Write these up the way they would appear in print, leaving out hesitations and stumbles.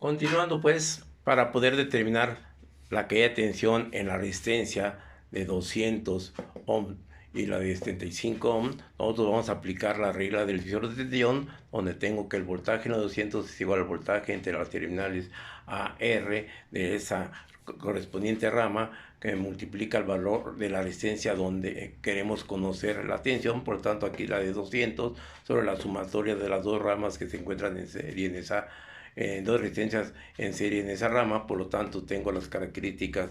Continuando pues, para poder determinar la caída de tensión en la resistencia de 200 ohm y la de 75 ohm, nosotros vamos a aplicar la regla del divisor de tensión, donde tengo que el voltaje en la 200 es igual al voltaje entre las terminales AR de esa correspondiente rama, que multiplica el valor de la resistencia donde queremos conocer la tensión. Por lo tanto, aquí la de 200 sobre la sumatoria de las dos ramas que se encuentran en serie en esa dos resistencias en serie en esa rama. Por lo tanto, tengo las características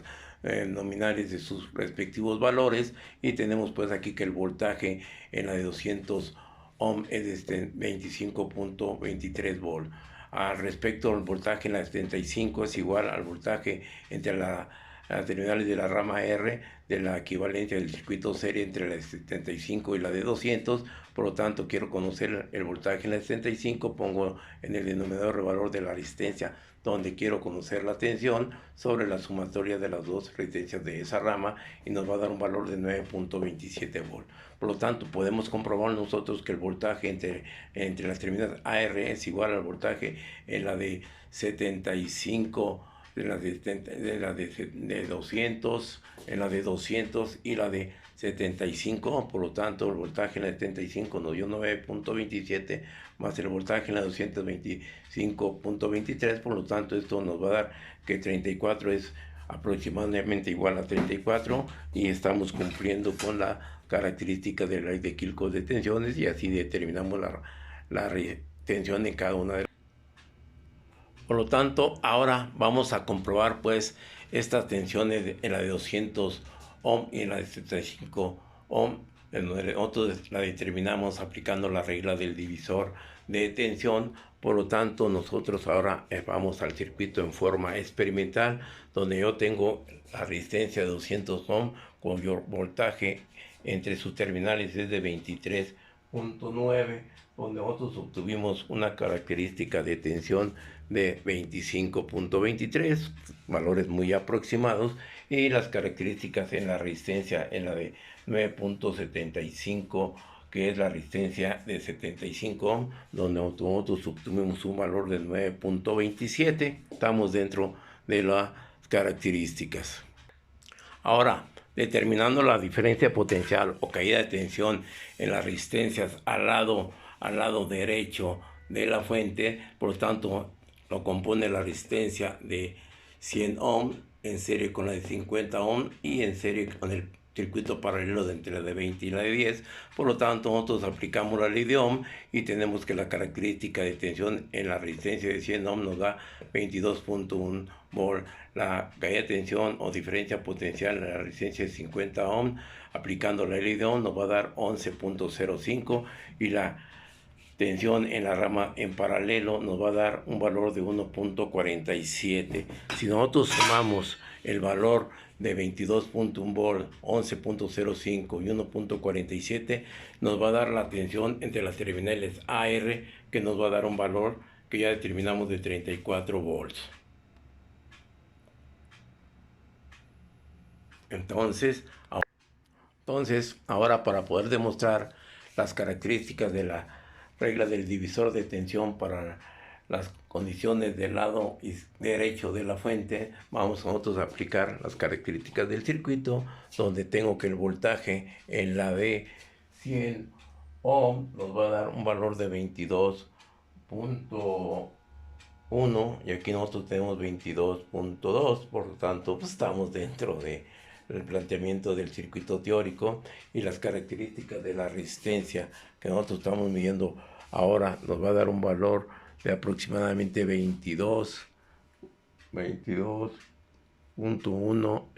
nominales de sus respectivos valores, y tenemos pues aquí que el voltaje en la de 200 ohm es de 25.23 volt. Al respecto, el voltaje en la de 75 es igual al voltaje entre las terminales de la rama R de la equivalencia del circuito serie entre la de 75 y la de 200. Por lo tanto, quiero conocer el voltaje en la de 75, pongo en el denominador el valor de la resistencia donde quiero conocer la tensión sobre la sumatoria de las dos resistencias de esa rama, y nos va a dar un valor de 9.27 volt. Por lo tanto, podemos comprobar nosotros que el voltaje entre las terminales AR es igual al voltaje en la de 75, de de 200, en la de 200 y la de 75. Por lo tanto, el voltaje en la de 75 nos dio 9.27 más el voltaje en la 225.23. Por lo tanto, esto nos va a dar que 34 es aproximadamente igual a 34, y estamos cumpliendo con la característica de la ley de Kirchhoff de tensiones, y así determinamos la tensión en cada una de las. Por lo tanto, ahora vamos a comprobar pues estas tensiones en la de 200 ohm y en la de 75 ohm, en donde nosotros la determinamos aplicando la regla del divisor de tensión. Por lo tanto, nosotros ahora vamos al circuito en forma experimental, donde yo tengo la resistencia de 200 ohm cuyo voltaje entre sus terminales es de 23.9, donde nosotros obtuvimos una característica de tensión de 25.23, valores muy aproximados, y las características en la resistencia en la de 9.75, que es la resistencia de 75 ohm, donde nosotros obtuvimos un valor de 9.27. Estamos dentro de las características. Ahora, determinando la diferencia potencial o caída de tensión en las resistencias al lado derecho de la fuente, por lo tanto, lo compone la resistencia de 100 ohm en serie con la de 50 ohm y en serie con el circuito paralelo de entre la de 20 y la de 10. Por lo tanto, nosotros aplicamos la ley de Ohm y tenemos que la característica de tensión en la resistencia de 100 ohm nos da 22.1 volt. La caída de tensión o diferencia potencial en la resistencia de 50 ohm, aplicando la ley de Ohm, nos va a dar 11.05, y la tensión en la rama en paralelo nos va a dar un valor de 1.47. Si nosotros sumamos el valor de 22.1 volt, 11.05 y 1.47, nos va a dar la tensión entre las terminales AR, que nos va a dar un valor que ya determinamos de 34 volts. Entonces, ahora para poder demostrar las características de la regla del divisor de tensión para las condiciones del lado derecho de la fuente, vamos nosotros a aplicar las características del circuito, donde tengo que el voltaje en la de 100 ohm nos va a dar un valor de 22.1, y aquí nosotros tenemos 22.2. Por lo tanto, pues estamos dentro de el planteamiento del circuito teórico, y las características de la resistencia que nosotros estamos midiendo ahora nos va a dar un valor de aproximadamente 22.1, no,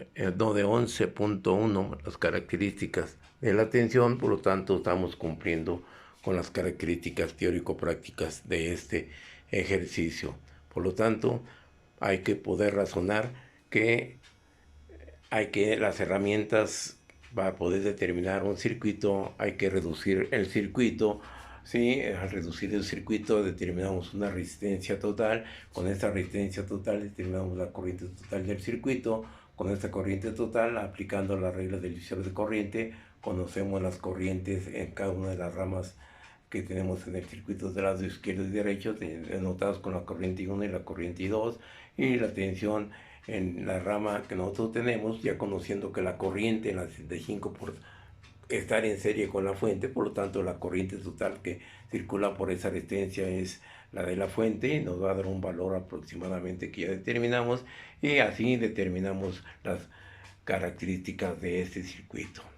de 11.1 las características de la tensión. Por lo tanto, estamos cumpliendo con las características teórico-prácticas de este ejercicio. Por lo tanto, hay que poder razonar que las herramientas para poder determinar un circuito, hay que reducir el circuito. Sí, al reducir el circuito determinamos una resistencia total. Con esta resistencia total determinamos la corriente total del circuito. Con esta corriente total, aplicando la regla del divisor de corriente, conocemos las corrientes en cada una de las ramas que tenemos en el circuito de lado izquierdo y derecho, denotados con la corriente 1 y la corriente 2, y la tensión en la rama que nosotros tenemos, ya conociendo que la corriente en la 65 por estar en serie con la fuente, por lo tanto la corriente total que circula por esa resistencia es la de la fuente y nos va a dar un valor aproximadamente que ya determinamos, y así determinamos las características de este circuito.